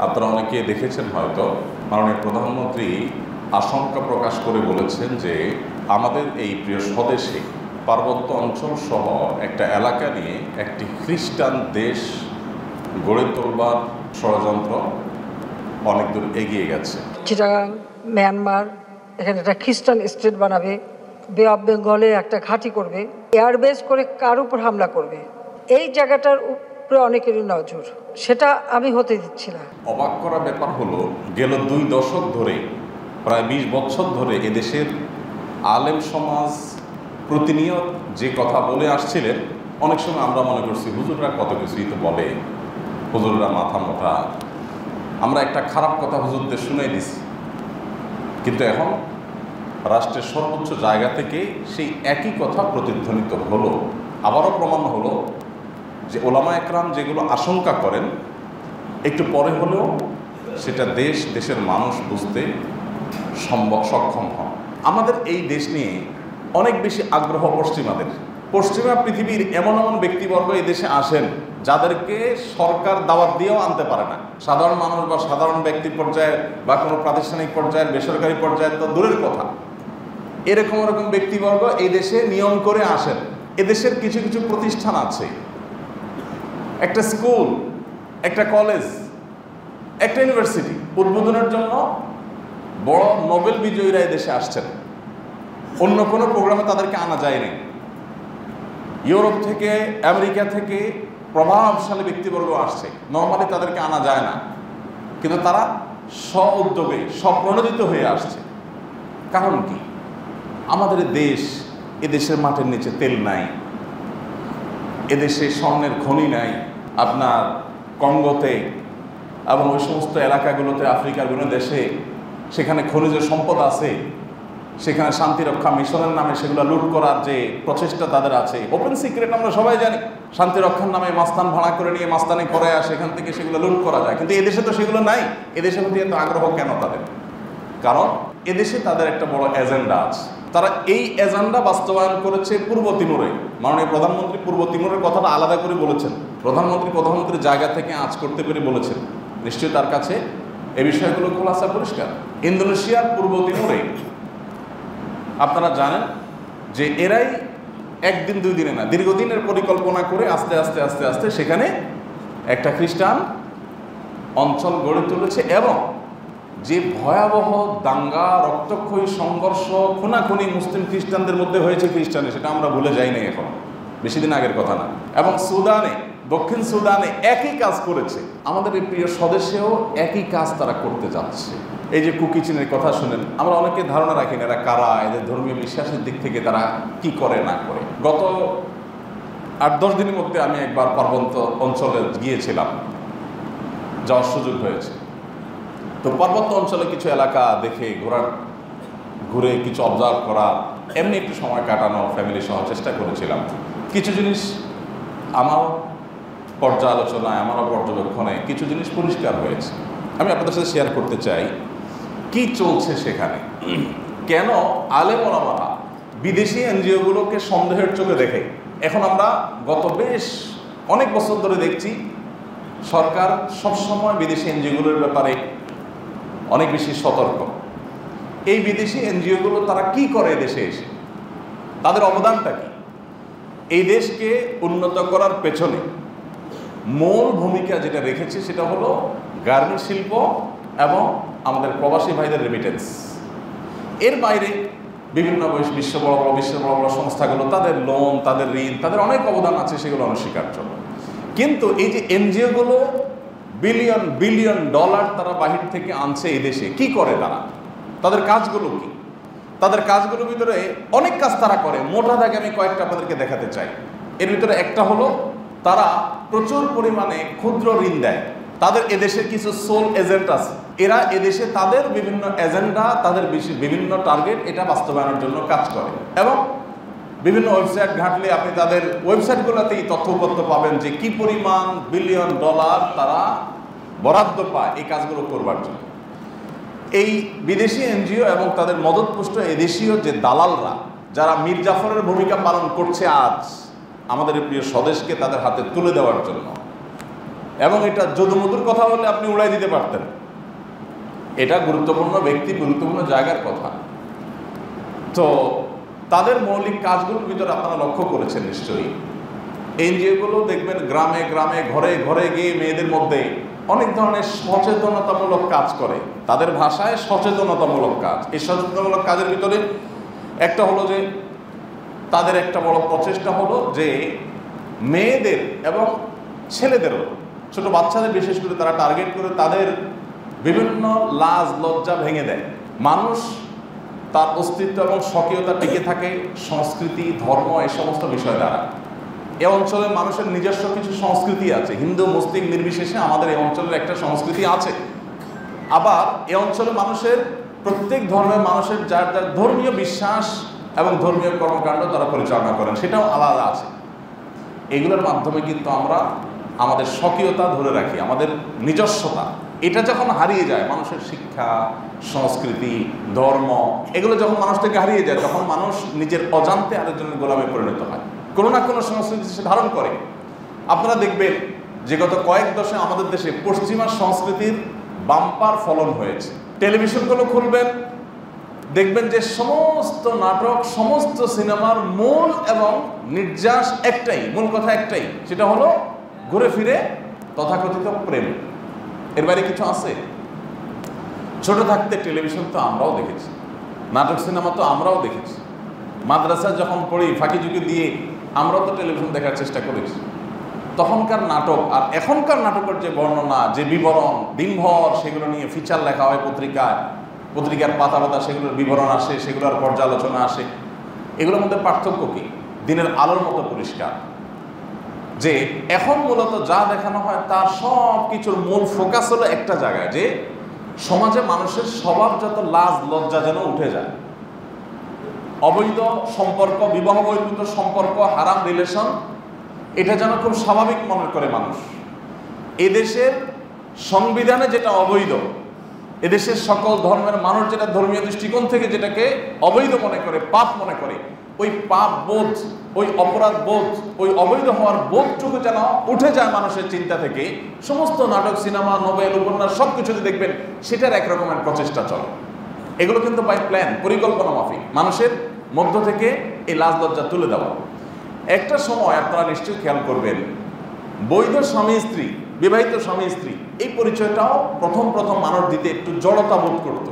আপনারা অনেকে দেখেছেন হয়তো মাননীয় প্রধানমন্ত্রী আশঙ্কা প্রকাশ করে বলেছেন যে আমাদের এই প্রিয় স্বদেশে পার্বত্য অঞ্চল সহ একটা এলাকা নিয়ে একটি খ্রিস্টান দেশ গড়ে তোলবার ষড়যন্ত্র অনেক দূর এগিয়ে গেছে। চিটাগাং, মিয়ানমার, এখানে একটা খ্রিস্টান স্টেট বানাবে, বে অফ বেঙ্গলে একটা ঘাঁটি করবে, এয়ারবেস করে কার উপর হামলা করবে, এই জায়গাটার উপরে অনেকেরই নজর, সেটা আমি হতে দিচ্ছি না। অবাক করা ব্যাপার হলো, গেল 2 দশক ধরে, প্রায় 20 বছর ধরে এদেশের আলেম সমাজ প্রতিনিয়ত যে কথা বলে আসছিলেন, অনেক সময় আমরা মনে করছি হুজুররা কত কিছুই তো বলে, হুজুররা মাথা মোটা, আমরা একটা খারাপ কথা হুজুরদের শুনে দিছি। কিন্তু এখন রাষ্ট্রের সর্বোচ্চ জায়গা থেকে সেই একই কথা প্রতিধ্বনিত হলো, আবারও প্রমাণ হলো যে ওলামা একরাম যেগুলো আশঙ্কা করেন একটু পরে হলেও সেটা দেশের মানুষ বুঝতে সক্ষম হন। আমাদের এই দেশ নিয়ে অনেক বেশি আগ্রহ পশ্চিমা পৃথিবীর এমন এমন ব্যক্তিবর্গ এই দেশে আসেন যাদেরকে সরকার দাওয়াত দিয়েও আনতে পারে না। সাধারণ মানুষ বা সাধারণ ব্যক্তি পর্যায়ে বা কোনো প্রাতিষ্ঠানিক পর্যায়ের, বেসরকারি পর্যায়ে তো দূরের কথা, এরকম ব্যক্তিবর্গ এই দেশে নিয়ম করে আসেন। এদেশের কিছু কিছু প্রতিষ্ঠান আছে, একটা স্কুল, একটা কলেজ, একটা ইউনিভার্সিটি উদ্বোধনের জন্য বড় নোবেল বিজয়ীরা এদেশে আসছেন। অন্য কোনো প্রোগ্রামে তাদেরকে আনা যায়নি। ইউরোপ থেকে, আমেরিকা থেকে প্রভাবশালী ব্যক্তিবর্গ আসছে, নর্মালি তাদেরকে আনা যায় না, কিন্তু তারা স্ব-উদ্যোগে স্বপ্রণোদিত হয়ে আসছে। কারণ কি? আমাদের দেশ, এদেশের মাটির নিচে তেল নাই, এদেশে স্বর্ণের খনি নাই। আপনার কঙ্গোতে এবং ওই সমস্ত এলাকাগুলোতে, আফ্রিকার বিভিন্ন দেশে সেখানে খনিজ সম্পদ আছে, সেখানে শান্তিরক্ষা মিশনের নামে সেগুলো লুট করার যে প্রচেষ্টা তাদের আছে, ওপেন সিক্রেট আমরা সবাই জানি। শান্তিরক্ষার নামে মাস্তান ভাড়া করে নিয়ে মাস্তানি করে সেখান থেকে সেগুলো লুট করা যায়, কিন্তু এদেশে তো সেগুলো নাই। এদেশের প্রতি এত আগ্রহ কেন তাদের? কারণ এদেশে তাদের একটা বড় এজেন্ডা আছে। তারা এই এজেন্ডা বাস্তবায়ন করেছে পূর্ব তিমুরে। মাননীয় প্রধানমন্ত্রী পূর্ব তিমুরের কথাটা আলাদা করে বলেছেন। প্রধানমন্ত্রীর জায়গা থেকে আঁচ করতে পেরে বলেছেন, নিশ্চয়ই তার কাছে এই বিষয়গুলো খোলাসা পরিষ্কার। ইন্দোনেশিয়ার পূর্ব তিমুরে আপনারা জানেন যে এরাই একদিন 2 দিনে না, দীর্ঘদিনের পরিকল্পনা করে আস্তে আস্তে আস্তে আস্তে সেখানে একটা খ্রিস্টান অঞ্চল গড়ে তুলেছে। এবং যে ভয়াবহ দাঙ্গা, রক্তক্ষয়ী সংঘর্ষ, খুনাখুনি মুসলিম খ্রিস্টানদের মধ্যে হয়েছে খ্রিস্টানে, সেটা আমরা ভুলে যাই নাই, এখন বেশি দিন আগের কথা না। এবং দক্ষিণ সুদানে একই কাজ করেছে। আমাদের এই প্রিয় স্বদেশেও একই কাজ তারা করতে যাচ্ছে। এই যে কুকি চীনের কথা শুনেন, আমরা অনেকে ধারণা রাখি না এরা কারা, এদের ধর্মীয় বিশ্বাসের দিক থেকে তারা কি করে না করে। গত 8-10 দিনের মধ্যে আমি একবার পার্বত্য অঞ্চলে গিয়েছিলাম, যাওয়ার সুযোগ হয়েছে। তো পার্বত্য অঞ্চলে কিছু এলাকা দেখে ঘুরে কিছু অবজার্ভ করা, এমনি একটু সময় কাটানো ফ্যামিলি সহ চেষ্টা করেছিলাম। কিছু জিনিস আমার পর্যালোচনায়, আমারও পর্যবেক্ষণে কিছু জিনিস পরিষ্কার হয়েছে। আমি আপনাদের সাথে শেয়ার করতে চাই কি চলছে সেখানে। কেন আলেম ওলামারা বিদেশি এনজিওগুলোকে সন্দেহের চোখে দেখে। এখন আমরা গত বেশ অনেক বছর ধরে দেখছি সরকার সবসময় বিদেশি এনজিওগুলোর ব্যাপারে অনেক বেশি সতর্ক। এই বিদেশি এনজিওগুলো তারা কি করে দেশে এসে, তাদের অবদানটা কি? এই দেশকে উন্নত করার পেছনে মূল ভূমিকা যেটা রেখেছে সেটা হলো গার্মেন্ট শিল্প এবং আমাদের প্রবাসী ভাইদের রেমিটেন্স। এর বাইরে বিভিন্ন বিশ্বের বড় বড় সংস্থাগুলো, তাদের লোন, তাদের ঋণ, তাদের অনেক অবদান আছে, সেগুলো অনস্বীকার্য। কিন্তু এই যে এনজিওগুলো বিলিয়ন বিলিয়ন ডলার তারা বাহির থেকে আনছে এই দেশে, কি করে তারা? তাদের কাজগুলো কি? তাদের কাজগুলোর ভিতরে অনেক কাজ তারা করে। মোটা দাগে আমি কয়েকটা আপনাদেরকে দেখাতে চাই। এর ভিতরে একটা হলো তারা প্রচুর পরিমাণে ক্ষুদ্র ঋণ দেয়। তাদের এদেশের কিছু সোল এজেন্ট আছে, এরা এদেশে তাদের বিভিন্ন এজেন্ডা, তাদের বিভিন্ন টার্গেট এটা বাস্তবায়নের জন্য কাজ করে। এবং বিভিন্ন ওয়েবসাইট ঘাঁটলে আপনি তাদের ওয়েবসাইটগুলোতেই তথ্যপত্র পাবেন যে কি পরিমাণ বিলিয়ন ডলার তারা বরাদ্দ পায় এই কাজগুলো করবার জন্য। এই বিদেশি এনজিও এবং তাদের মদতপুষ্ট এদেশীয় যে দালালরা, যারা মীর জাফরের ভূমিকা পালন করছে আজ আমাদের প্রিয় স্বদেশকে তাদের হাতে তুলে দেওয়ার জন্য, এবং এটা যদুমধুর কথা বললে আপনি উড়াই দিতে পারতেন। এটা গুরুত্বপূর্ণ ব্যক্তি, গুরুত্বপূর্ণ জায়গার কথা। তো তাদের মৌলিক কাজগুলোর ভিতরে আপনারা লক্ষ্য করেছেন নিশ্চয়ই, এনজিওগুলো দেখবেন গ্রামে গ্রামে ঘরে ঘরে গিয়ে মেয়েদের মধ্যে অনেক ধরনের সচেতনতামূলক কাজ করে। তাদের ভাষায় সচেতনতামূলক কাজ। এই সচেতনতামূলক কাজের ভিতরে একটা হলো যে তাদের একটা বড় প্রচেষ্টা হলো যে মেয়েদের এবং ছেলেদেরও, ছোট বাচ্চাদের বিশেষ করে তারা টার্গেট করে তাদের বিভিন্ন লাজ লজ্জা ভেঙে দেয়। মানুষ তার অস্তিত্ব এবং স্বকীয়তা টিকে থাকে সংস্কৃতি, ধর্ম, এই সমস্ত বিষয় দ্বারা। এ অঞ্চলে মানুষের নিজস্ব কিছু সংস্কৃতি আছে, হিন্দু মুসলিম নির্বিশেষে আমাদের এই অঞ্চলের একটা সংস্কৃতি আছে। আবার এ অঞ্চলে মানুষের প্রত্যেক ধর্মের মানুষের যার যার ধর্মীয় বিশ্বাস এবং ধর্মীয় কর্মকাণ্ড তারা পরিচালনা করেন, সেটাও আলাদা আছে। এগুলোর মাধ্যমে কিন্তু আমরা আমাদের স্বকীয়তা ধরে রাখি, আমাদের নিজস্বতা। এটা যখন হারিয়ে যায়, মানুষের শিক্ষা, সংস্কৃতি, ধর্ম এগুলো যখন মানুষ থেকে হারিয়ে যায়, তখন মানুষ নিজের অজান্তে আরেকজনের গোলামে পরিণত হয়, কোনো না কোনো সংস্কৃতি সে ধারণ করে। আপনারা দেখবেন যে গত কয়েক দশকে আমাদের দেশে পশ্চিমা সংস্কৃতির বাম্পার ফলন হয়েছে। টেলিভিশনগুলো খুলবেন, দেখবেন যে সমস্ত নাটক, সমস্ত সিনেমার মূল এবং নির্যাস একটাই, মূল কথা একটাই, সেটা হলো ঘুরে ফিরে তথাকথিত প্রেম। এর বাইরে কিছু আছে? ছোট থাকতে টেলিভিশন তো আমরাও দেখেছি, নাটক সিনেমা তো আমরাও দেখেছি, মাদ্রাসা যখন পড়ি ফাঁকি ঝুঁকি দিয়ে আমরাও তো টেলিভিশন দেখার চেষ্টা করেছি। তখনকার নাটক আর এখনকার নাটকের যে বর্ণনা, যে বিবরণ, দিনভর সেগুলো নিয়ে ফিচার লেখা হয় পত্রিকায়, পত্রিকার পাতা পাতা সেগুলোর বিবরণ আসে, সেগুলোর পর্যালোচনা আসে। এগুলোর মধ্যে পার্থক্য কি? দিনের আলোর মতো পরিষ্কার যে এখন মূলত যা দেখানো হয় তার সব কিছুর মূল ফোকাস হলো একটা জায়গায়, যে সমাজে মানুষের স্বভাবজাত লাজ লজ্জা যেন উঠে যায়। অবৈধ সম্পর্ক, বিবাহ বহির্ভূত সম্পর্ক, হারাম রিলেশন, এটা যেন খুব স্বাভাবিক মনে করে মানুষ। এদেশের সংবিধানে যেটা অবৈধ, এদেশের সকল ধর্মের মানুষ যেটা ধর্মীয় দৃষ্টিকোণ থেকে যেটাকে অবৈধ মনে করে, পাপ মনে করে, ওই পাপ বোধ, ওই অপরাধ বোধ, ওই অবৈধ হওয়ার বোধটুকু যেন উঠে যায় মানুষের চিন্তা থেকে। সমস্ত নাটক, সিনেমা, নোবেল, উপন্যাস সব কিছুতে দেখবেন সেটার একরকমের প্রচেষ্টা চলে। এগুলো কিন্তু বাই প্ল্যান, পরিকল্পনা মাফিক, মানুষের মধ্য থেকে এই লাজ লজ্জা তুলে দেওয়া। একটা সময় আপনারা নিশ্চয়ই খেয়াল করবেন, বৈধ স্বামী স্ত্রী, বিবাহিত স্বামী স্ত্রী, এই পরিচয়টাও প্রথম প্রথম মানুষ দিতে একটু জড়তা বোধ করত,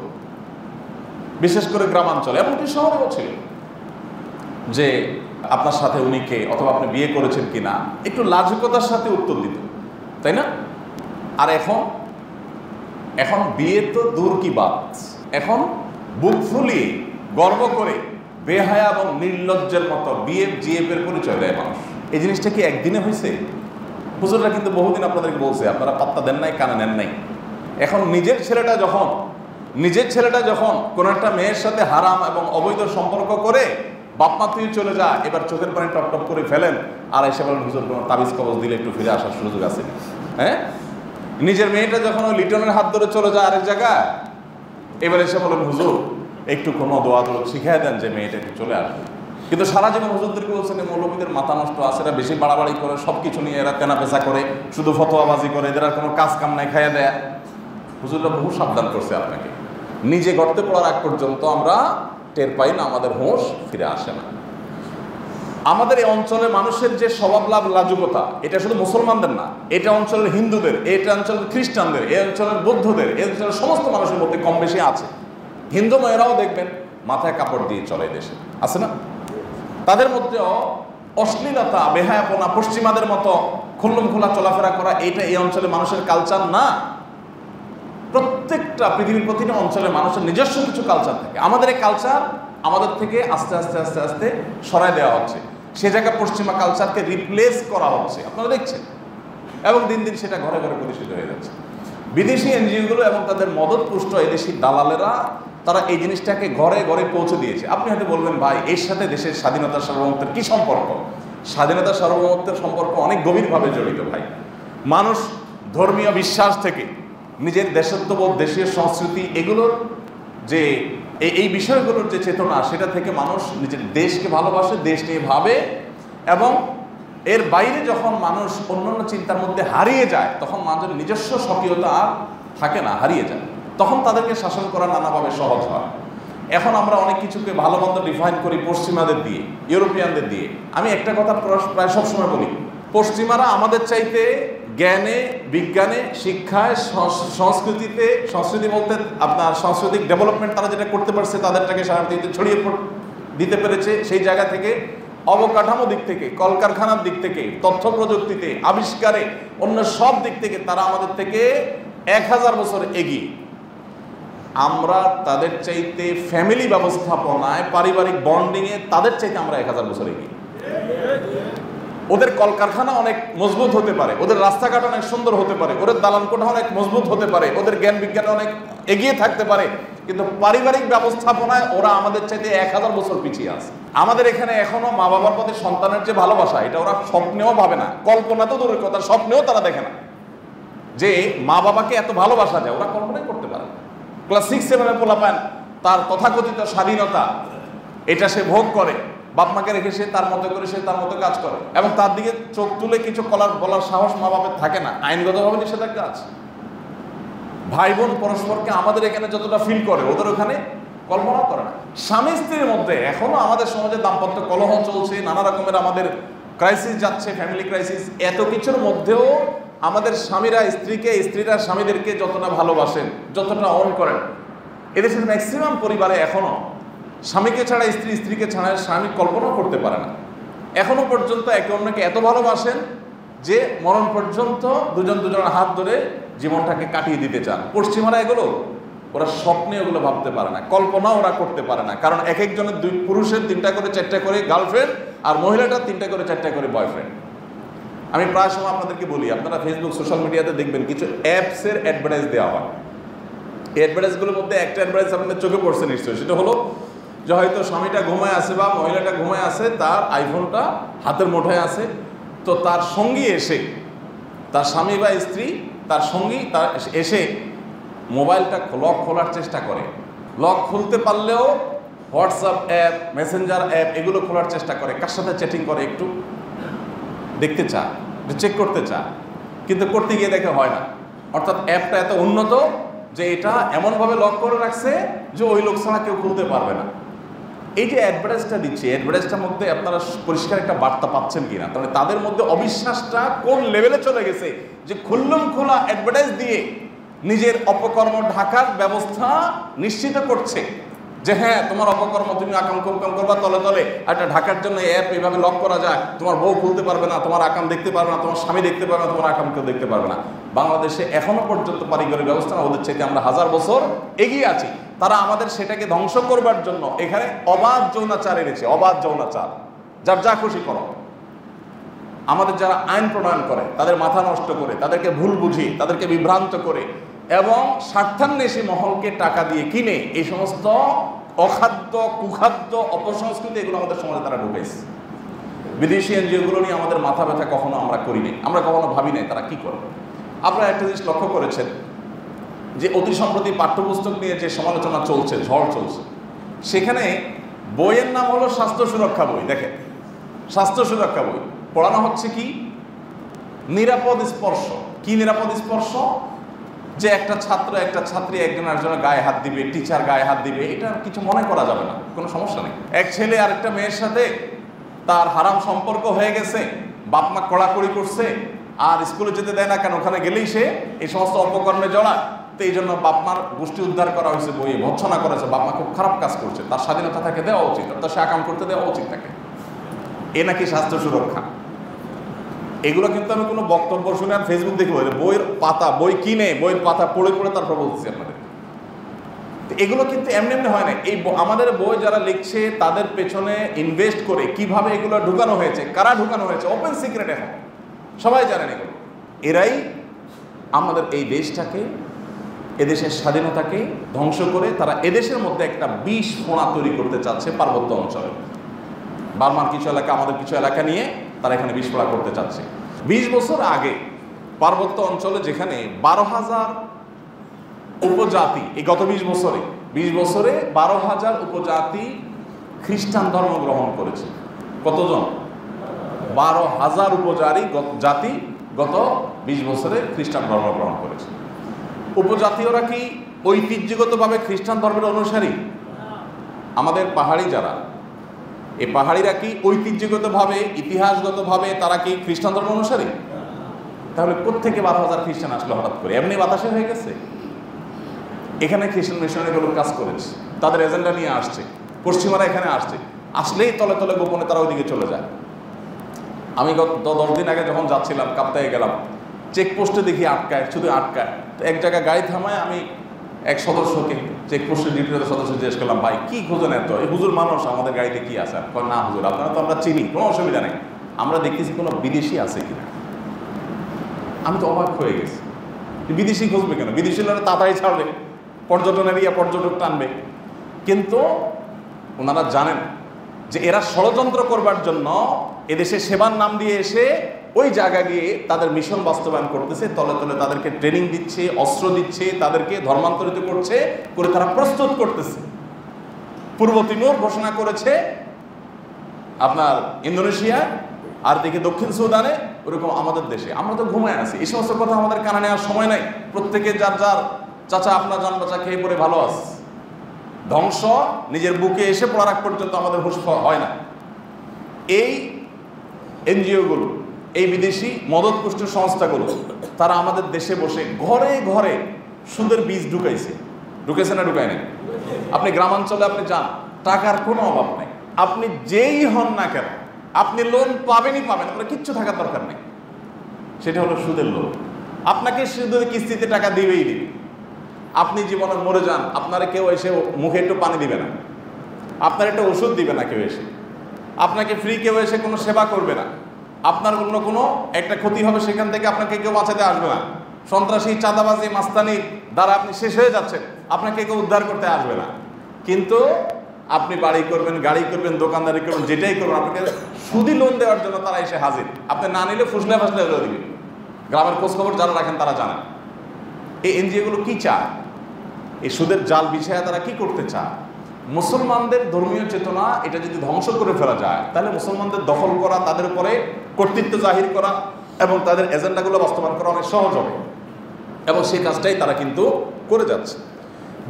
বিশেষ করে গ্রামাঞ্চলে, এমনকি শহরেও ছিল, যে আপনার সাথে উনি কে, অথবা আপনি বিয়ে করেছেন কিনা, একটু লাজুকতার সাথে উত্তর দিত, তাই না? আর এখন বিয়ে তো দূর কি বাত, এখন বুক ফুলিয়ে গর্ব করে বেহায়া এবং নির্লজ্জের মতো বিএফ জিএফ এর পরিচয় দেয় মানুষ। এই জিনিসটা কি একদিনে হয়েছে? হুজুররা কিন্তু বহুদিন আপনাদেরকে বলছে, আপনারা পাত্তা দেন নাই, কানে নেন নাই। এখন নিজের ছেলেটা যখন কোনো একটা মেয়ের সাথে হারাম এবং অবৈধ সম্পর্ক করে বাপমা তুই চলে যা, এবার চোখের পানি টপ টপ করে ফেলেন, আর এসে বলেন হুজুর কোনো তাবিজ কবজ দিলে একটু ফিরে আসার সুযোগ আছে। হ্যাঁ, নিজের মেয়েটা যখন ওই লিটনের হাত ধরে চলে যায় আরেক জায়গায়, এবার এসে বলেন হুজুর একটু কোনো দোয়া দোয়া শিখিয়ে দেন যে মেয়েটা একটু চলে আসবে। কিন্তু সারা জীবন হুজুরদেরকে বলছেন মৌলবীদের মাথা নষ্ট আছে, এরা বেশি বাড়াবাড়ি করে, সব কিছু নিয়ে এরা তেনা পেঁচা করে, শুধু ফতোয়াবাজি করে, এদের আর কোনো কাজ কাম নাই, খাইয়া দেয়। হুজুররা বহু সাবধান করছে আপনাকে, নিজে গর্তে পড়ার আগ পর্যন্ত আমরা টের পাই না, আমাদের হোশ ফিরে আসে না। আমাদের এই অঞ্চলের মানুষের যে স্বভাব লাজুকতা, এটা শুধু মুসলমানদের না, এটা অঞ্চলের হিন্দুদের, এটা অঞ্চলের খ্রিস্টানদের, এই অঞ্চলের বৌদ্ধদের, এই অঞ্চলের সমস্ত মানুষের মধ্যে কম বেশি আছে। হিন্দু মেয়েরাও দেখবেন মাথায় কাপড় দিয়ে চলে দেশে, আছে না? তাদের মধ্যেও অশ্লীলতা, বেহায়াপনা, পশ্চিমাদের মতো খুল্লুম খোলা চলাফেরা করা, এটা এই অঞ্চলের মানুষের কালচার না। প্রত্যেকটা পৃথিবীর প্রতিটা অঞ্চলের মানুষের নিজস্ব কিছু কালচার থাকে। আমাদের এই কালচার আমাদের থেকে আস্তে আস্তে আস্তে আস্তে সরাই দেওয়া হচ্ছে, সে জায়গায় পশ্চিমা কালচারকে রিপ্লেস করা হচ্ছে, আপনারা দেখছেন, এবং দিন দিন সেটা ঘরে ঘরে প্রতিষ্ঠিত হয়ে যাচ্ছে। বিদেশি এনজিওগুলো এবং তাদের মদতপুষ্ট এদেশি দালালেরা, তারা এই জিনিসটাকে ঘরে ঘরে পৌঁছে দিয়েছে। আপনি হয়তো বলবেন ভাই এর সাথে দেশের স্বাধীনতা সার্বভৌমত্বের কি সম্পর্ক? স্বাধীনতা সার্বভৌমত্বের সম্পর্ক অনেক গভীরভাবে জড়িত ভাই। মানুষ ধর্মীয় বিশ্বাস থেকে, নিজের দেশত্ববোধ, দেশীয় সংস্কৃতি, এগুলোর যে এই বিষয়গুলোর যে চেতনা, সেটা থেকে মানুষ নিজের দেশকে ভালোবাসে, দেশ নিয়ে ভাবে, এবং এর বাইরে যখন মানুষ অন্যান্য চিন্তার মধ্যে হারিয়ে যায়, তখন মানুষের নিজস্ব স্বকীয়তা আর থাকে না, হারিয়ে যায়। তখন তাদেরকে শাসন করা নানাভাবে সহজ হয়। এখন আমরা অনেক কিছুকে ভালো মন্দ ডিফাইন করি পশ্চিমাদের দিয়ে, ইউরোপিয়ানদের দিয়ে। আমি একটা কথা প্রায় সবসময় বলি, পশ্চিমারা আমাদের চাইতে জ্ঞানে, বিজ্ঞানে, শিক্ষায়, সংস্কৃতিতে, সংস্কৃতি বলতে আপনার সাংস্কৃতিক ডেভেলপমেন্ট তারা যেটা করতে পারছে, তাদেরটাকে সারা পৃথিবীতে ছড়িয়ে দিতে পেরেছে। সেই জায়গা থেকে অবকাঠামো দিক থেকে, কলকারখানার দিক থেকে, তথ্য প্রযুক্তিতে, আবিষ্কারে, অন্য সব দিক থেকে তারা আমাদের থেকে 1000 বছর এগিয়ে। আমরা তাদের চাইতে ফ্যামিলি ব্যবস্থাপনায়, পারিবারিক বন্ডিংয়ে তাদের চাইতে আমরা 1000 বছর এগিয়ে। ওদের কলকারখানা অনেক মজবুত হতে পারে, ওদের রাস্তাঘাট অনেক সুন্দর হতে পারে, ওদের দালান কোঠা অনেক মজবুত হতে পারে, ওদের জ্ঞান বিজ্ঞানে অনেক এগিয়ে থাকতে পারে, কিন্তু পারিবারিক ব্যবস্থাপনায় ওরা আমাদের চাইতে 1000 বছর পিছিয়ে আছে। আমাদের এখানে এখনো মা বাবার প্রতি সন্তানের যে ভালোবাসা, এটা ওরা স্বপ্নেও ভাবে না, কল্পনা তো দূরের কথা, স্বপ্নেও তারা দেখে না যে মা বাবাকে এত ভালোবাসা যায়, ওরা কল্পনাই করতে পারে না। ক্লাস 6-7 পোলাপান তার তথাকথিত স্বাধীনতা এটা সে ভোগ করে, বাপ মাকে রেখে সে তার মতো করে সে তার মতো কাজ করে, এবং তার দিকে চোখ তুলে কিছু বলার সাহস মা বাপের থাকে না, আইনগতভাবে নিষেধাজ্ঞা আছে। ভাই বোন পরস্পরকে আমাদের এখানে যতটা ফিল করে, ওদের ওখানে কল্পনা করে না। স্বামী স্ত্রীর মধ্যে এখনো আমাদের সমাজে দাম্পত্য কলহ চলছে, নানা রকমের আমাদের ক্রাইসিস যাচ্ছে, ফ্যামিলি ক্রাইসিস। এত কিছুর মধ্যেও আমাদের স্বামীরা স্ত্রীকে, স্ত্রীরা স্বামীদেরকে যতটা ভালোবাসেন, যতটা অন করেন, এদেশের ম্যাক্সিমাম পরিবারে এখনো স্বামীকে ছাড়া স্ত্রী, স্ত্রীকে ছাড়া স্বামী কল্পনা করতে পারে না। এখনো পর্যন্ত একে অন্যকে এত ভালোবাসেন যে মরণ পর্যন্ত দুজনের হাত ধরে জীবনটাকে কাটিয়ে দিতে চান। পশ্চিমারা এগুলো ওরা স্বপ্নে ওগুলো ভাবতে পারে না, কল্পনা ওরা করতে পারে না। কারণ এক একজনের পুরুষের 3টা করে 4টা করে গার্লফ্রেন্ড, আর মহিলাটার 3টা করে 4টা করে বয়ফ্রেন্ড। আমি প্রায় সময় আপনাদেরকে বলি, আপনারা ফেসবুক, সোশ্যাল মিডিয়াতে দেখবেন কিছু অ্যাপসের অ্যাডভার্টাইজ দেওয়া হয়। এই অ্যাডভার্টাইজগুলোর মধ্যে একটা অ্যাডভার্টাইজ আপনাদের চোখে পড়ছে নিশ্চয়ই, সেটা হলো যে হয়তো স্বামীটা ঘুমায় আছে বা মহিলাটা ঘুমায় আছে, তার আইফোনটা হাতের মুঠোয় আছে, তো তার সঙ্গী এসে, তার স্বামী বা স্ত্রী তার সঙ্গী তার এসে মোবাইলটা লক খোলার চেষ্টা করে। লক খুলতে পারলেও হোয়াটসঅ্যাপ অ্যাপ, মেসেঞ্জার অ্যাপ এগুলো খোলার চেষ্টা করে, কার সাথে চ্যাটিং করে একটু দেখতে চায়, চেক করতে চায়, কিন্তু করতে গিয়ে দেখে হয় না। অর্থাৎ অ্যাপটা এত উন্নত যে এটা এমনভাবে লক করে রাখছে যে ওই লোক ছাড়া কেউ খুলতে পারবে না। এই যে অ্যাডভার্টাইজটা দিচ্ছে, অ্যাডভার্টাইজটার মধ্যে আপনারা পরিষ্কার একটা বার্তা পাচ্ছেন কিনা, তাহলে তাদের মধ্যে অবিশ্বাসটা কোন লেভেলে চলে গেছে যে খুল্লম খোলা অ্যাডভার্টাইজ দিয়ে নিজের অপকর্ম ঢাকার ব্যবস্থা নিশ্চিত করছে যে হ্যাঁ তোমার অপকর্ম তুমি আকাম করবা তলে তলে, একটা ঢাকার জন্য অ্যাপ এইভাবে লক করা যায়, তোমার বউ খুলতে পারবে না, তোমার আকাম দেখতে পারবে না, তোমার স্বামী দেখতে পারবে না, তোমার আকাম কেউ দেখতে পারবে না। বাংলাদেশে এখনো পর্যন্ত পারিবারিক ব্যবস্থা ওদের চাইতে আমরা 1000 বছর এগিয়ে আছি। তারা আমাদের সেটাকে ধ্বংস করবার জন্য এখানে অবাধ যৌনাচার এনেছে, অবাধ যৌনাচার, যার যা খুশি করো। আমাদের যারা আইন প্রণয়ন করে তাদের মাথা নষ্ট করে, তাদেরকে ভুল বুঝিয়ে, তাদেরকে বিভ্রান্ত করে এবং স্বার্থান্বেষী মহলকে টাকা দিয়ে কিনে এই সমস্ত অখাদ্য, কুখাদ্য, অপসংস্কৃতি এগুলো আমাদের সমাজে তারা ঢুকেছে। বিদেশি এনজিওগুলো নিয়ে আমাদের মাথা ব্যথা কখনো আমরা করিনি, আমরা কখনো ভাবি নাই তারা কি করে। আপনারা একটা জিনিস লক্ষ্য করেছেন যে অতি সম্প্রতি পাঠ্যপুস্তক নিয়ে যে সমালোচনা চলছে, ঝড় চলছে, সেখানে বইয়ের নাম হলো স্বাস্থ্য সুরক্ষা বই। দেখেন, স্বাস্থ্য সুরক্ষা বই পড়ানো হচ্ছে কি? নিরাপদ স্পর্শ। কি নিরাপদ স্পর্শ? যে একটা ছাত্র, একটা ছাত্রী একজন আরেকজনের গায়ে হাত দিবে, টিচার গায়ে হাত দিবে, এটা কিছু মনে করা যাবে না, কোনো সমস্যা নেই। এক ছেলে আরেকটা মেয়ের সাথে তার হারাম সম্পর্ক হয়ে গেছে, বাপ মা কড়াকড়ি করছে, আর স্কুলে যেতে দেয় না, কেন ওখানে গেলেই সে এই সমস্ত অপকর্মে জড়ায়। তো এই জন্য বাপ মার গোষ্ঠী উদ্ধার করা হয়েছে, বইয়ে ভৎসনা করেছে, বাপ মা খুব খারাপ কাজ করছে, তার স্বাধীনতা তাকে দেওয়া উচিত, অর্থাৎ সে আকাম করতে দেওয়া উচিত তাকে। এ নাকি স্বাস্থ্য সুরক্ষা। এগুলো কিন্তু আমি কোনো বক্তব্য শুনে আর ফেসবুক দেখে বইয়ের পাতা, বই কিনে বইয়ের পাতা পড়ে পড়ে তারপর বলতেছি আপনাদের। এগুলো কিন্তু এমনি এমনি হয় না। এই আমাদের বই যারা লিখছে তাদের পেছনে ইনভেস্ট করে কিভাবে এগুলো ঢুকানো হয়েছে, কারা ঢুকানো হয়েছে, ওপেন সিক্রেট, এখন সবাই জানেন এগুলো। এরাই আমাদের এই দেশটাকে, এদেশের স্বাধীনতাকে ধ্বংস করে তারা এদেশের মধ্যে একটা বিষ ফোঁড়া তৈরি করতে চাচ্ছে পার্বত্য অঞ্চলে। বার্মার কিছু এলাকা, আমাদের কিছু এলাকা নিয়ে তারা এখানে বিষ ফোঁড়া করতে চাচ্ছে। 20 বছর আগে পার্বত্য অঞ্চলে যেখানে 12,000 উপজাতি, এই গত 20 বছরে 12,000 উপজাতি খ্রিস্টান ধর্ম গ্রহণ করেছে। কতজন? 12,000 উপজাতি গত 20 বছরে খ্রিস্টান ধর্ম গ্রহণ করেছে। উপজাতীয়রা কি ঐতিহ্যগতভাবে খ্রিস্টান ধর্মের অনুসারী? আমাদের পাহাড়ি যারা, এই পাহাড়িরা কি ঐতিহ্যগতভাবে ইতিহাসগতভাবে তারা কি খ্রিস্টান ধর্ম অনুসারী? তাহলে কোত্থেকে 12,000 খ্রিস্টান আসলো হঠাৎ করে? এমনি বাতাসে হয়ে গেছে? এখানে খ্রিস্টান মিশনারিগুলো কাজ করেছে, তাদের এজেন্ডা নিয়ে আসছে, পশ্চিমারা এখানে আসছে, আসলেই তলে তলে গোপনে তারা ওইদিকে চলে যায়। আমি গত 10 দিন আগে যখন যাচ্ছিলাম কাপ্তায়ে গেলাম, চেকপোস্টে দেখি আটকায়, শুধু আটকায়। তো এক জায়গায় গাড়ি থামায়, আমি এক সদস্যকে, চেকপোস্টের ডিউটির সদস্য জিজ্ঞেস করলাম, ভাই কি খোঁজেন এত? এই হুজুর মানুষ, আমাদের গাড়িতে কি আছে? না হুজুর, আপনারা তো আমরা চিনি, কোনো অসুবিধা নেই, আমরা দেখতেছি কোনো বিদেশি আছে কিনা। আমি তো অবাক হয়ে গেছি, বিদেশি খুঁজবে কেন? বিদেশি লোকেরা তাড়াতাড়ি ছাড়বে, পর্যটন এরিয়া, পর্যটক টানবে। কিন্তু ওনারা জানেন যে এরা ষড়যন্ত্র করবার জন্য এদেশে সেবার নাম দিয়ে এসে ওই জায়গা গিয়ে তাদের মিশন বাস্তবায়ন করতেছে, তলে তলে তাদেরকে ট্রেনিং দিচ্ছে, অস্ত্র দিচ্ছে, তাদেরকে ধর্মান্তরিত করছে, করে তারা প্রস্তুত করতেছে। পূর্ব তিমুর ঘোষণা করেছে আপনার ইন্দোনেশিয়া, আর দেখে দক্ষিণ সুদানে, ওরকম আমাদের দেশে। আমরা তো ঘুমায় আছি, এই সমস্ত কথা আমাদের কানে নেওয়ার সময় নাই। প্রত্যেকে যার যার চাচা আপনার জান বাচ্চা খেয়ে পড়ে ভালো আছে। ধ্বংস নিজের বুকে এসে পড়ার আগ পর্যন্ত আমাদের হুঁশ হয় না। এই এনজিওগুলো, এই বিদেশি মদতপুষ্ট সংস্থাগুলো, তারা আমাদের দেশে বসে ঘরে ঘরে সুদের বীজ ঢুকেছে না ঢুকায় নাই? আপনি গ্রামাঞ্চলে আপনি যান, টাকার কোনো অভাব নেই, আপনি যেই হন না কেন আপনি লোন পাবেনই পাবেন, আপনার কিচ্ছু থাকার দরকার নেই। সেটা হলো সুদের লোন। আপনাকে সুদের কিস্তিতে টাকা দিবেই দিবে। আপনি জীবনে মরে যান, আপনারা কেউ এসে মুখে একটু পানি দিবে না, আপনার একটা ওষুধ দিবে না কেউ এসে, আপনাকে ফ্রি কেউ এসে কোনো সেবা করবে না, আপনার অন্য কোনো একটা ক্ষতি হবে সেখান থেকে আপনাকে কেউ বাঁচাতে আসবে না। সন্ত্রাসী, চাঁদাবাজি, মাস্তানি দ্বারা আপনি শেষ হয়ে যাচ্ছেন, আপনাকে কেউ উদ্ধার করতে আসবে না। কিন্তু আপনি বাড়ি করবেন, গাড়ি করবেন, দোকানদারি করবেন, যেটাই করবেন, আপনাকে সুদি লোন দেওয়ার জন্য তারা এসে হাজির। আপনি না নিলে ফুসলে ফাসলে হয়ে দিবে। গ্রামের খোঁজখবর যারা রাখেন তারা জানেন এই এনজিওগুলো কি চায়, এই সুদের জাল বিছায়া তারা কি করতে চায়। মুসলমানদের ধর্মীয় চেতনা এটা যদি ধ্বংস করে ফেলা যায়, তাহলে মুসলমানদের দখল করা, তাদের উপরে কর্তৃত্ব জাহির করা এবং তাদের এজেন্ডাগুলো বাস্তবায়ন করা অনেক সহজ হবে। এবং সেই কাজটাই তারা কিন্তু করে যাচ্ছে।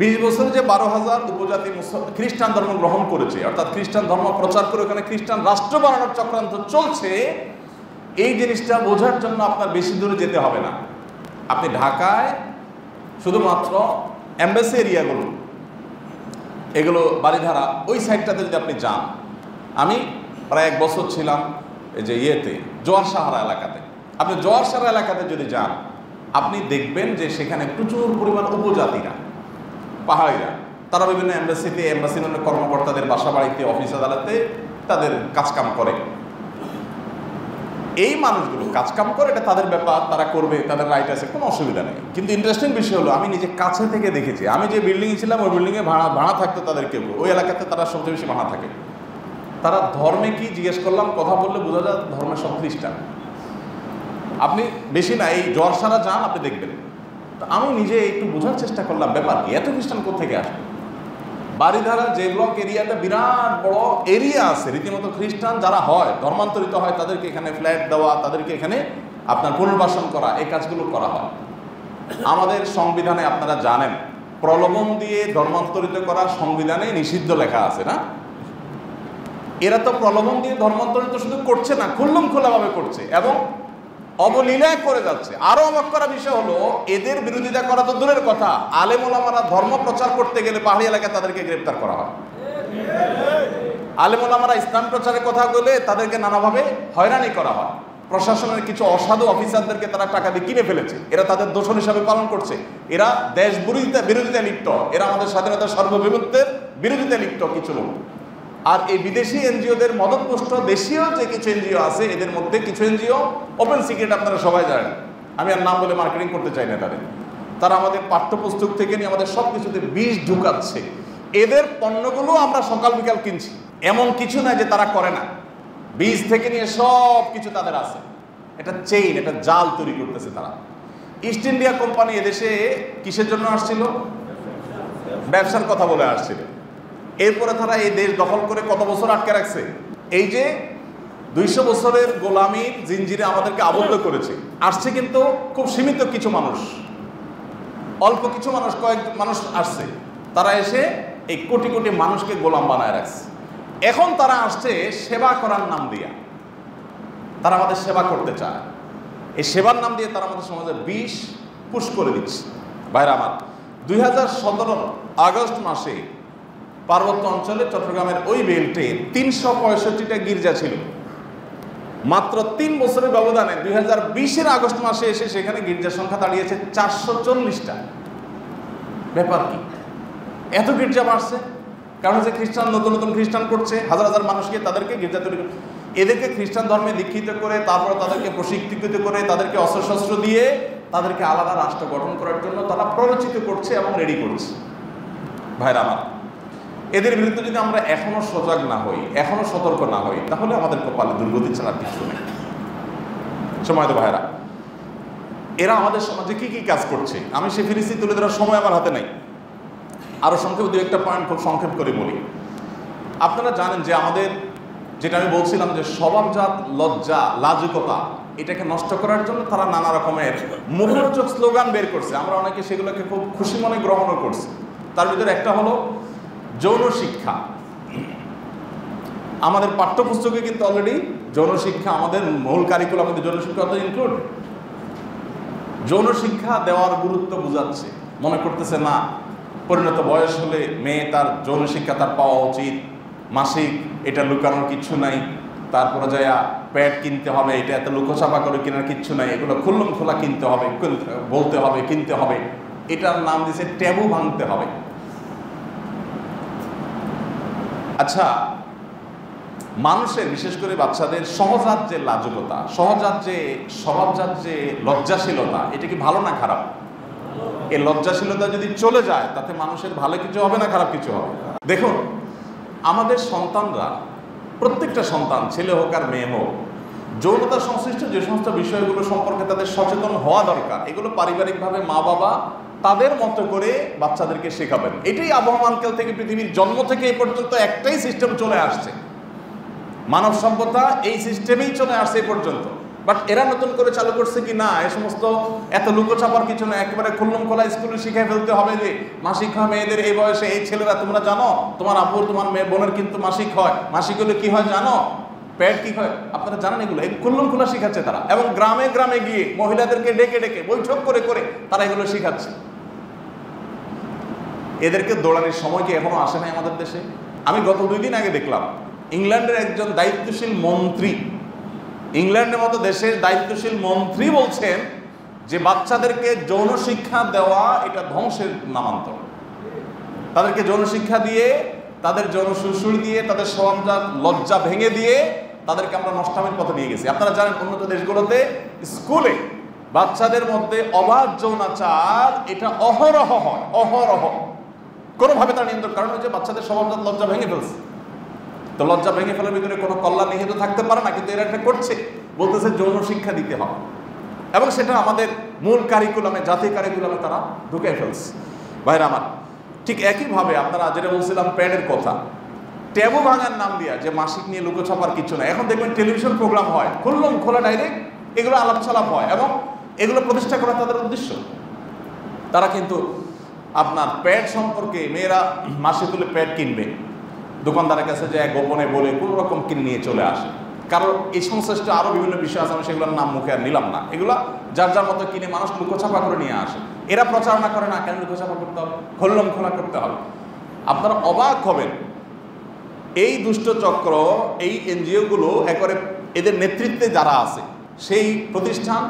20 বছরে যে 12,000 উপজাতি খ্রিস্টান ধর্ম গ্রহণ করেছে, অর্থাৎ খ্রিস্টান ধর্ম প্রচার করে ওখানে খ্রিস্টান রাষ্ট্র বানানোর চক্রান্ত চলছে, এই জিনিসটা বোঝার জন্য আপনার বেশি দূরে যেতে হবে না। আপনি ঢাকায় শুধুমাত্র এমবাসি এরিয়াগুলো, এগুলো বাড়িধারা, ওই সাইডটাতে যদি আপনি যান, আমি প্রায় 1 বছর ছিলাম এই যে জোয়ার সাহারা এলাকাতে। আপনি জোয়ার সাহারা এলাকাতে যদি যান, আপনি দেখবেন যে সেখানে প্রচুর পরিমাণ উপজাতিরা, পাহাড়িরা, তারা বিভিন্ন এমবাসিতে, এমবাসি কর্মকর্তাদের বাসা বাড়িতে, অফিস আদালতে তাদের কাজকাম করে। এই মানুষগুলো কাজকাম করে, এটা তাদের ব্যাপার, তারা করবে, তাদের রাইট আছে, কোনো অসুবিধা নেই। কিন্তু ইন্টারেস্টিং বিষয় হলো, আমি নিজে কাছে থেকে দেখেছি, আমি যে বিল্ডিংয়ে ছিলাম ওই বিল্ডিংয়ে ভাড়া থাকতো তাদের কেউ, ওই এলাকাতে তারা সবচেয়ে বেশি ভাড়া থাকে। তারা ধর্মে কি জিজ্ঞেস করলাম, কথা বললে বোঝা যায় ধর্মের সব খ্রিস্টান। আপনি বেশি না, এই জোয়ারসারা যান, আপনি দেখবেন। তো আমি নিজে একটু বোঝার চেষ্টা করলাম ব্যাপার কি, এত খ্রিস্টান কোথেকে আসবে। বাড়িধারা যে ব্লক এরিয়াতে বিরাট বড় এরিয়া আছে রীতিমতো খ্রিস্টান যারা হয়, ধর্মান্তরিত হয়, তাদেরকে এখানে ফ্ল্যাট দেওয়া, তাদেরকে এখানে আপনার পুনর্বাসন করা, এই কাজগুলো করা হয়। আমাদের সংবিধানে আপনারা জানেন, প্রলোভন দিয়ে ধর্মান্তরিত করা সংবিধানে নিষিদ্ধ লেখা আছে না? এরা তো প্রলোভন দিয়ে ধর্মান্তরিত শুধু করছে না, খুল্লম খোলাভাবে করছে এবং অবলীলায় করে যাচ্ছে। আরো অবাক করা বিষয় হলো, এদের বিরোধিতা করা তো দূরের কথা, আলেম ওলামারা ধর্ম প্রচার করতে গেলে পাহাড়ি এলাকায় তাদেরকে গ্রেফতার করা হয়। আলেম ওলামারা ইসলাম প্রচারের কথা বলে তাদেরকে নানাভাবে হয়রানি করা হয়। প্রশাসনের কিছু অসাধু অফিসারদেরকে তারা টাকা দিয়ে কিনে ফেলেছে, এরা তাদের দোষণ হিসাবে পালন করছে। এরা দেশ বিরোধিতা লিপ্ত, এরা আমাদের স্বাধীনতার সার্বভৌমত্বের বিরোধিতা লিপ্ত কিছু লোক। আর এই বিদেশি এনজিওদের মদতপুষ্ট দেশীয় যে কিছু এনজিও আছে, এদের মধ্যে কিছু এনজিও ওপেন সিক্রেট, আপনারা সবাই জানেন, আমি আর নাম বলে মার্কেটিং করতে চাই না তাদের। তারা আমাদের পাঠ্যপুস্তক থেকে নিয়ে আমাদের সব কিছুতে বিষ ঢুকাচ্ছে। এদের পণ্যগুলো আমরা সকাল বিকাল কিনছি, এমন কিছু না যে তারা করে না। বীজ থেকে নিয়ে সব কিছু তাদের আছে। এটা চেইন, এটা জাল তৈরি করতেছে তারা। ইস্ট ইন্ডিয়া কোম্পানি এদেশে কিসের জন্য আসছিল? ব্যবসার কথা বলে আসছিল। এরপরে তারা এই দেশ দখল করে কত বছর আটকে রাখছে। এই যে 200 বছরের গোলামীর জিঞ্জিরে আমাদেরকে আবদ্ধ করেছে। আসছে কিন্তু খুব সীমিত কিছু মানুষ, অল্প কিছু মানুষ, কয়েক মানুষ আসছে, তারা এসে এই কোটি কোটি মানুষকে গোলাম বানায় রাখছে। এখন তারা আসছে সেবা করার নাম দিয়া, তারা আমাদের সেবা করতে চায়। এই সেবার নাম দিয়ে তারা আমাদের সমাজে বিষ পুশ করে দিচ্ছে। ভাইরা আমার, 2017 আগস্ট মাসে পার্বত্য অঞ্চলে চট্টগ্রামের ওই বেল্টে 365টা গির্জা ছিল। মাত্র 3 বছরের ব্যবধানে 2020-এর আগস্ট মাসে এসে সেখানে গির্জার সংখ্যা দাঁড়িয়েছে 440টা। ব্যাপার কি? এত গির্জা বাড়ছে কারণ যে খ্রিস্টান নতুন নতুন খ্রিস্টান করছে, হাজার হাজার মানুষকে তাদেরকে গির্জা তৈরি করছে। এদেরকে খ্রিস্টান ধর্মে দীক্ষিত করে, তারপর তাদেরকে প্রশিক্ষিত করে, তাদেরকে অস্ত্রশস্ত্র দিয়ে তাদেরকে আলাদা রাষ্ট্র গঠন করার জন্য তারা প্ররোচিত করছে এবং রেডি করছে। ভাইরা আমার, এদের বিরুদ্ধে যদি আমরা এখনো সজাগ না হই, এখনো সতর্ক না হই, তাহলে আমাদের কপালে দুর্গতি ছাড়া কিছু নেই। সময় তো ভাইরা, এরা আমাদের সমাজে কি কি কাজ করছে আমি সে ফিরিস্তি তুলে ধরার সময় আমার হাতে নাই। আরো সংক্ষেপ 2-1টা পয়েন্ট খুব সংক্ষেপ করে বলি। আপনারা জানেন যে আমাদের, যেটা আমি বলছিলাম যে স্বভাবজাত লজ্জা, লাজুকতা, এটাকে নষ্ট করার জন্য তারা নানা রকমের মুখরোচক স্লোগান বের করছে। আমরা অনেকে সেগুলোকে খুব খুশি মনে গ্রহণও করছি। তার ভিতরে একটা হলো যৌন শিক্ষা। আমাদের পাঠ্যপুস্তকে কিন্তু অলরেডি যৌন শিক্ষা, আমাদের মূল কারিকুলাম যৌন শিক্ষা ইনক্লুড। যৌন শিক্ষা দেওয়ার গুরুত্ব বোঝাচ্ছে, মনে করতেছে না পরিণত বয়স হলে মেয়ে তার যৌন শিক্ষা তার পাওয়া উচিত, মাসিক এটা লুকানোর কিচ্ছু নাই, তারপরে যাইয়া প্যাড কিনতে হবে, এটা এত লুকোচাপা করে কেনার কিচ্ছু নাই, এগুলো খুল্লম খোলা কিনতে হবে, বলতে হবে, কিনতে হবে। এটার নাম দিয়েছে ট্যাবু ভাঙতে হবে। আচ্ছা, মানুষের বিশেষ করে বাচ্চাদের সহজাত যে লাজুকতা, সহজাত যে স্বভাবজাত যে লজ্জাশীলতা, এটা কি ভালো না খারাপ? এই লজ্জাশীলতা যদি চলে যায় তাতে মানুষের ভালো কিছু হবে না খারাপ কিছু হবে? দেখুন, আমাদের সন্তানরা, প্রত্যেকটা সন্তান, ছেলে হোক আর মেয়ে হোক, যৌনতা সংশ্লিষ্ট যে সমস্ত বিষয়গুলো সম্পর্কে তাদের সচেতন হওয়া দরকার, এগুলো পারিবারিকভাবে মা বাবা তাদের মতো করে বাচ্চাদেরকে শেখাবেন। এটাই আবহমানকাল থেকে, পৃথিবীর জন্ম থেকে এই পর্যন্ত একটাই সিস্টেম চলে আসছে, মানব সভ্যতা এই সিস্টেমেই চলে আসছে এই পর্যন্ত। বাট এরা নতুন করে চালু করছে কি না, এই সমস্ত এত লুকোচাপার কিছু না, একেবারে খুল্লম খোলা স্কুলে শিখে ফেলতে হবে যে মাসিক হয় মেয়েদের এই বয়সে। এই ছেলেরা, তোমরা জানো তোমার আপুর, তোমার মেয়ে বোনের কিন্তু মাসিক হয়, মাসিক হলে কি হয় জানো, প্যাড কি হয়, আপনারা জানেন? এগুলো এই খুল্লম খোলা শিখাচ্ছে তারা, এবং গ্রামে গ্রামে গিয়ে মহিলাদেরকে ডেকে ডেকে বৈঠক করে করে তারা এগুলো শিখাচ্ছে। এদেরকে দৌড়ানোর সময় কি এখনো আসে নাই আমাদের দেশে? আমি গত 2 দিন আগে দেখলাম ইংল্যান্ডের একজন দায়িত্বশীল মন্ত্রী, ইংল্যান্ডের মতো দেশের দায়িত্বশীল মন্ত্রী বলছেন যে বাচ্চাদেরকে যৌন শিক্ষা দেওয়া এটা ধ্বংসের নামান্তর। তাদেরকে যৌন শিক্ষা দিয়ে, তাদের যৌন সুরসুরি দিয়ে, তাদের স্বভাবজাত লজ্জা ভেঙে দিয়ে তাদেরকে আমরা নষ্টামের পথে নিয়ে গেছি। আপনারা জানেন উন্নত দেশগুলোতে স্কুলে বাচ্চাদের মধ্যে অবাধ যৌনাচার এটা অহরহ হয়, অহরহ। কোনোভাবে তার নিয়ন্ত্রণ, কারণ হচ্ছে বাচ্চাদের স্বভাবজাত লজ্জা ভেঙে ফেলছে। তো লজ্জা ভেঙে ফেলার ভিতরে কোনো কল্যাণ নিহিত থাকতে পারে না, কিন্তু এরা একটা করছে, বলতেছে যৌন শিক্ষা দিতে হবে, এবং সেটা আমাদের মূল কারিকুলামে, জাতীয় কারিকুলামে তারা ঢুকে ফেলছে। ভাইরা আমার, ঠিক একইভাবে আপনারা যেটা বলছিলাম প্যাডের কথা, ট্যাবু ভাঙার নাম দিয়া যে মাসিক নিয়ে লুকোছাপার কিছু না, এখন দেখবেন টেলিভিশন প্রোগ্রাম হয়, খুললাম খোলা ডাইরেক্ট, এগুলো আলাপ ছালাপ হয়, এবং এগুলো প্রতিষ্ঠা করা তাদের উদ্দেশ্য। তারা কিন্তু আপনার প্যাড সম্পর্কে, মেয়েরা মাসিক হলে প্যাড কিনবে, দোকানদারের কাছে যায় গোপনে বলে কোনো রকম কিনে নিয়ে চলে আসে। কারণ এই সংশ্লিষ্ট আরও বিভিন্ন বিষয় আছে, আমি সেগুলোর নাম মুখে আর নিলাম না। এগুলা যার যার মতো কিনে মানুষ লুকোছাপা করে নিয়ে আসে। এরা প্রচারণা করে না, কেন লুকোছাপা করতে হবে, খোল্লম খোলা করতে হবে। আপনারা অবাক হবেন, এই দুষ্ট চক্র, এই এনজিওগুলো একবারে এদের নেতৃত্বে যারা আছে, সেই প্রতিষ্ঠান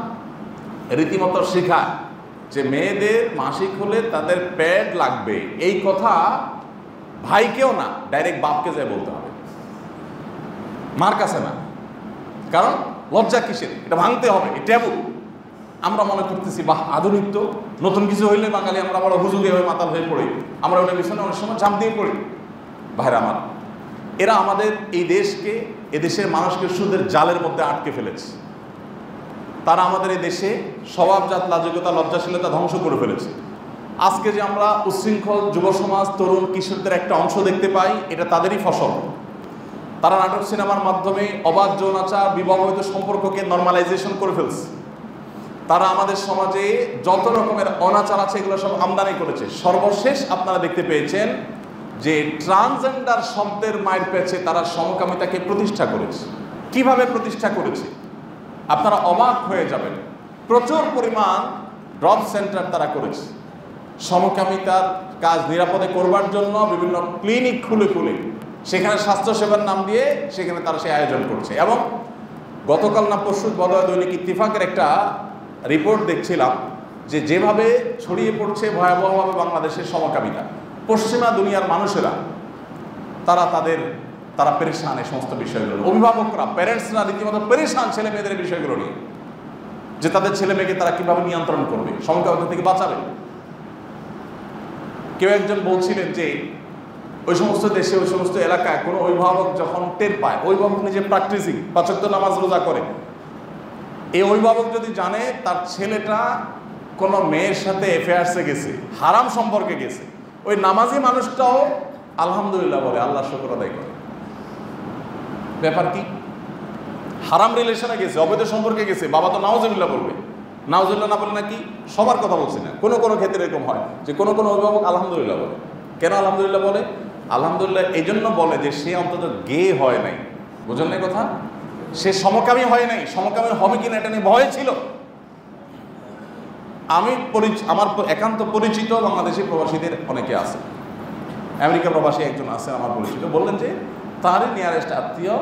রীতিমতো শেখায় যে মেয়েদের মাসিক হলে তাদের প্যাড লাগবে। এই কথা ভাইকেও না, ডাইরেক্ট বাপকে যায় বলতে হবে, মার কাছে না। কারণ লজ্জা কিসের, এটা ভাঙতে হবে, এটা ট্যাবু। আমরা মনে করতেছি বাহ আধুনিক, তো নতুন কিছু হইলে বাঙালি আমরা বড় হুজুগে হয়ে মাতাল হয়ে পড়ি, আমরা ওটা পিছনে অনেক সময় ঝাঁপ দিয়ে পড়ি। ভাইরা আমার, এরা আমাদের এই দেশকে, এদেশের মানুষকে সুদের জালের মধ্যে আটকে ফেলেছে। তারা আমাদের এই দেশে স্বভাবজাত লাজুকতা, লজ্জাশীলতা ধ্বংস করে ফেলেছে। আজকে যে আমরা উচ্ছৃঙ্খল যুব সমাজ, তরুণ কিশোরদের একটা অংশ দেখতে পাই, এটা তাদেরই ফসল। তারা নাটক সিনেমার মাধ্যমে অবাধ যৌনাচার, বিবাহিত সম্পর্ককে নর্মালাইজেশন করে ফেলছে। তারা আমাদের সমাজে যত রকমের অনাচার আছে এগুলো সব আমদানি করেছে। সর্বশেষ আপনারা দেখতে পেয়েছেন যে ট্রান্সজেন্ডার শব্দের মায়ের পেছে তারা সমকামিতাকে প্রতিষ্ঠা করেছে। কিভাবে প্রতিষ্ঠা করেছে আপনারা অবাক হয়ে যাবেন। প্রচুর পরিমাণ ড্রপ সেন্টার তারা করেছে। সমকামিতার কাজ নিরাপদে করবার জন্য বিভিন্ন ক্লিনিক খুলে খুলে সেখানে স্বাস্থ্যসেবার নাম দিয়ে সেখানে তারা সেই আয়োজন করছে। এবং গতকাল না পরশু বোধহয় দৈনিক ইত্তেফাকের একটা রিপোর্ট দেখছিলাম যে যেভাবে ছড়িয়ে পড়ছে ভয়াবহভাবে বাংলাদেশের সমকামিতা, পশ্চিমা দুনিয়ার মানুষেরা তারা পেরেশান এই সমস্ত বিষয়গুলো। অভিভাবকরা, প্যারেন্টসরা রীতিমতো পেরেশান ছেলে মেয়েদের বিষয়গুলো নিয়ে, যে তাদের ছেলে মেয়েকে তারা কিভাবে নিয়ন্ত্রণ করবে, সমকামিতা থেকে বাঁচাবে। কেউ একজন বলছিলেন যে ওই সমস্ত দেশে, ওই সমস্ত এলাকায় কোনো অভিভাবক যখন টের পায়, অভিভাবক নিজে প্র্যাকটিসিং 5 ওয়াক্ত নামাজ রোজা করে, এই অভিভাবক যদি জানে তার ছেলেটা কোনো মেয়ের সাথে অ্যাফেয়ার্সে গেছে, হারাম সম্পর্কে গেছে, ওই নামাজি মানুষটাও আলহামদুলিল্লাহ বলে, আল্লাহ শুকর আদায় করে। ব্যাপার কি? হারাম রিলেশনে গেছে, অবৈধ সম্পর্কে গেছে, বাবা তো নাউজুবিল্লাহ বলবে। নাউজুবিল্লাহ না বলে নাকি? সবার কথা বলছি না, কোনো কোনো ক্ষেত্রে এরকম হয় যে কোনো কোনো অভিভাবক আলহামদুলিল্লাহ বলে। কেন আলহামদুলিল্লাহ বলে? আলহামদুলিল্লাহ এই জন্য বলে যে সে অন্তত গে হয় নাই। বুঝলেন না কথা? সে সমকামী হয় নাই। সমকামী হবে কিনা এটা নিয়ে ভয় ছিল। আমার একান্ত পরিচিত বাংলাদেশি প্রবাসীদের অনেকে আছে, আমেরিকা প্রবাসী একজন আছেন আমার পরিচিত, বললেন যে তারই নিয়ারেস্ট আত্মীয়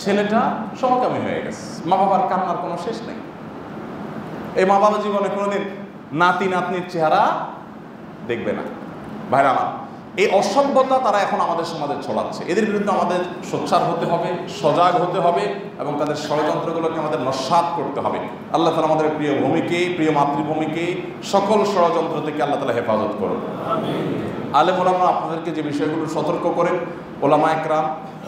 ছেলেটা সমকামী হয়ে গেছে, মা বাবার কান্নার কোনো শেষ নেই। এই মা বাবা জীবনে কোনোদিন নাতি নাতনির চেহারা দেখবে না। ভাইরা আমার, এই অসভ্যতা তারা এখন আমাদের সমাজে ছড়াচ্ছে। এদের বিরুদ্ধে আমাদের সোচ্চার হতে হবে, সজাগ হতে হবে এবং তাদের ষড়যন্ত্রগুলোকে আমাদের নস্যাৎ করতে হবে। আল্লাহ তাআলা আমাদের প্রিয় ভূমিকে, প্রিয় মাতৃভূমিকে সকল ষড়যন্ত্র থেকে আল্লাহ তাআলা হেফাজত করুন। আলেম ওলামা আপনাদেরকে যে বিষয়গুলো সতর্ক করেন, ওলামা একরাম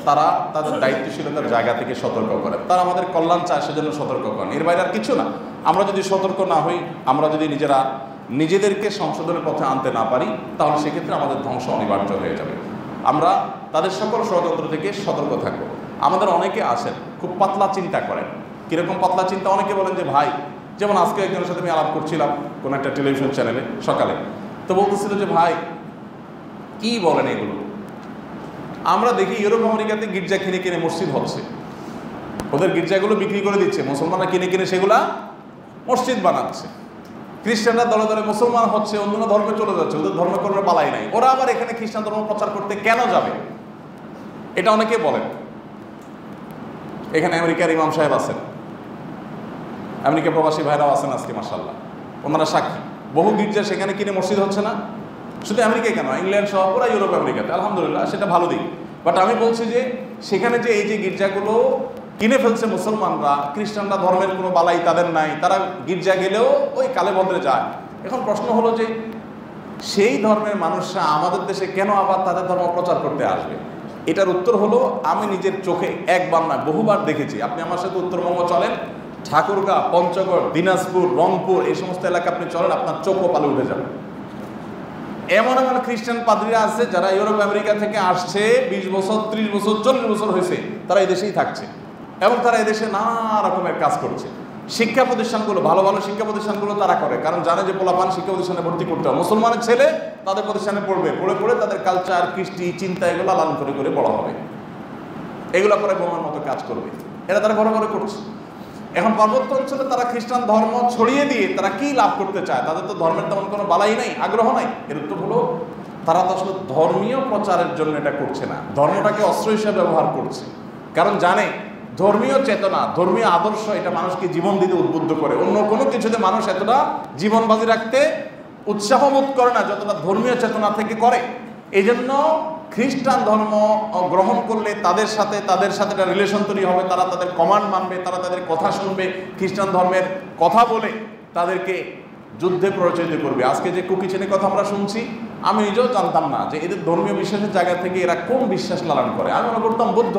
তারা তাদের দায়িত্বশীলতার জায়গা থেকে সতর্ক করেন। তারা আমাদের কল্যাণ চায়, সেজন্য সতর্ক করেন। এর বাইরে আর কিছু না। আমরা যদি সতর্ক না হই, আমরা যদি নিজেদেরকে সংশোধনের পথে আনতে না পারি, তাহলে সেক্ষেত্রে আমাদের ধ্বংস অনিবার্য হয়ে যাবে। আমরা তাদের সকল ষড়যন্ত্র থেকে সতর্ক থাকবো। আমাদের অনেকে আছেন খুব পাতলা চিন্তা করেন। কীরকম পাতলা চিন্তা? অনেকে বলেন যে ভাই, যেমন আজকে একজনের সাথে আমি আলাপ করছিলাম কোনো একটা টেলিভিশন চ্যানেলে সকালে, তো বলতেছিল যে ভাই কি বলেন এগুলো, আমরা দেখি ইউরোপ আমেরিকাতে গির্জা কিনে কিনে মসজিদ হচ্ছে, ওদের গির্জাগুলো বিক্রি করে দিচ্ছে, মুসলমানরা কিনে কিনে সেগুলা মসজিদ বানাচ্ছে। খ্রিস্টানরা দলে দলে মুসলমান হচ্ছে, অন্য ধর্মে চলে যাচ্ছে, ওদের ধর্মকর্মের পালাই নাই। ওরা আবার এখানে খ্রিস্টান ধর্ম প্রচার করতে কেন যাবে? এটা অনেকে বলেন। এখানে আমেরিকার ইমাম সাহেব আছেন, আমেরিকা প্রবাসী ভাইরাও আছেন আজকে মাশাআল্লাহ, ওনারা সাক্ষী। বহু গির্জা সেখানে কিনে মসজিদ হচ্ছে না, শুধু আমেরিকায় কেন, ইংল্যান্ড সহ পুরো ইউরোপ আমেরিকাতে, আলহামদুলিল্লাহ সেটা ভালো দিক। বাট আমি বলছি যে সেখানে যে এই যে গির্জাগুলো কিনে ফেলছে মুসলমানরা, খ্রিস্টানরা ধর্মের কোনো বালাই তাদের নাই, তারা গির্জা গেলেও ওই কালে বদলে যায়। এখন প্রশ্ন হলো যে সেই ধর্মের মানুষরা আমাদের দেশে কেন আবার তাদের ধর্ম প্রচার করতে আসবে? এটার উত্তর হলো, আমি নিজের চোখে একবার না বহুবার দেখেছি। আপনি আমার সাথে উত্তরবঙ্গ চলেন, ঠাকুরগাঁ, পঞ্চগড়, দিনাজপুর, রংপুর, এই সমস্ত এলাকা আপনি চলেন, আপনার চোখ কপালে উঠে যাবে। এমন এমন খ্রিস্টান পাদ্রীরা আছে যারা ইউরোপ আমেরিকা থেকে আসছে, 20 বছর, 30 বছর, 40 বছর হয়েছে, তারা এদেশেই থাকছে এবং তারা এদেশে নানা রকমের কাজ করছে। শিক্ষা প্রতিষ্ঠানগুলো, ভালো ভালো শিক্ষা প্রতিষ্ঠানগুলো তারা করে, কারণ জানে যে পোলাপান শিক্ষা প্রতিষ্ঠানে ভর্তি করতে হবে, মুসলমানের ছেলে তাদের প্রতিষ্ঠানে পড়বে, পড়ে তাদের কালচার, কৃষ্টি, চিন্তা এগুলো লালন করে করে বড় হবে, এগুলো করে বোমার মতো কাজ করবে। এরা তারা ঘরে ঘরে করছে। এখন পার্বত্য অঞ্চলে তারা খ্রিস্টান ধর্ম ছড়িয়ে দিয়ে তারা কি লাভ করতে চায়? তাদের তো ধর্মের তেমন কোনো বালাই নাই, আগ্রহ নাই। এর উত্তর হলো, তারা তো আসলে ধর্মীয় প্রচারের জন্য এটা করছে না, ধর্মটাকে অস্ত্র হিসেবে ব্যবহার করছে। কারণ জানে ধর্মীয় চেতনা, ধর্মীয় আদর্শ এটা মানুষকে জীবন দিতে উদ্বুদ্ধ করে। অন্য কোনো কিছুতে মানুষ এতটা জীবন বাজি রাখতে উৎসাহ বোধ করে না যতটা ধর্মীয় চেতনা থেকে করে। এই জন্য খ্রিস্টান ধর্ম গ্রহণ করলে তাদের সাথে একটা রিলেশন তৈরি হবে, তারা তাদের কমান্ড মানবে, তারা তাদের কথা শুনবে, খ্রিস্টান ধর্মের কথা বলে তাদেরকে যুদ্ধে পরিচালিত করবে। আজকে যে কুকি চেনের কথা আমরা শুনছি, আমি নিজেও জানতাম না যে এদের ধর্মীয় বিশ্বাসের জায়গা থেকে এরা কোন বিশ্বাস লালন করে। আমি মনে করতাম বৌদ্ধ,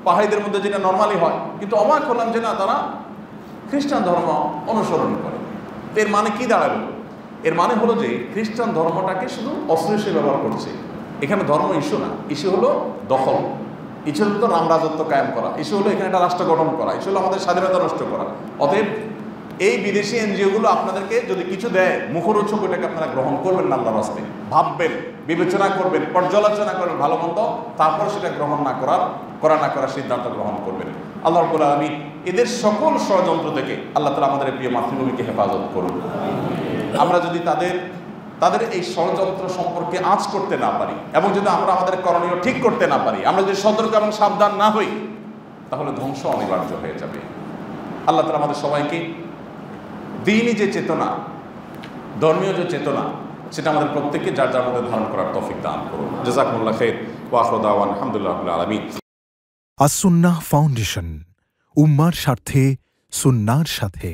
পাহাড়িদের মধ্যে যেটা নর্মালি হয়, কিন্তু অবাক হলাম যে না, তারা খ্রিস্টান ধর্ম অনুসরণ করে। এর মানে কি দাঁড়ালো? এর মানে হলো যে খ্রিস্টান ধর্মটাকে শুধু অস্ত্র হিসেবে ব্যবহার করছে। এখানে ধর্ম ইস্যু না, ইস্যু হলো দখল। ইচ্ছে হলো তো রামরাজত্ব কায়েম করা, ইচ্ছে হলো এখানে একটা রাষ্ট্র গঠন করা, ইচ্ছে হলো আমাদের স্বাধীনতা নষ্ট করা। অতএব এই বিদেশি এনজিওগুলো আপনাদেরকে যদি কিছু দেয়, মুখরোচক, ওইটাকে আপনারা গ্রহণ করবেন না, আল্লাহর রাস্তায় ভাববেন, বিবেচনা করবেন, পর্যালোচনা করবেন ভালো মন্দ, তারপর সেটা গ্রহণ না করার সিদ্ধান্ত গ্রহণ করবেন। আল্লাহ রাব্বুল আলামিন এদের সকল ষড়যন্ত্র থেকে আল্লাহ তাআলা আমাদের প্রিয় মাতৃভূমিকে হেফাজত করুন। আমরা যদি তাদের এই ষড়যন্ত্র সম্পর্কে আঁচ করতে না পারি, এবং যদি আমরা আমাদের করণীয় ঠিক করতে না পারি, আমরা যদি সতর্ক এবং সাবধান না হই, তাহলে ধ্বংস অনিবার্য হয়ে যাবে। আল্লাহ তাআলা আমাদের সবাইকে দ্বীনি যে চেতনা, ধর্মীয় যে চেতনা, সেটা আমাদের প্রত্যেককে যার যার মধ্যে ধারণ করার তৌফিক দান করুন। জাযাকুমুল্লাহ খাইর ওয়া আখিরু দাওয়ানা আলহামদুলিল্লাহি রাব্বিল আলামিন। আস-সুন্নাহ ফাউন্ডেশন, উম্মার স্বার্থে সুন্নাহর সাথে।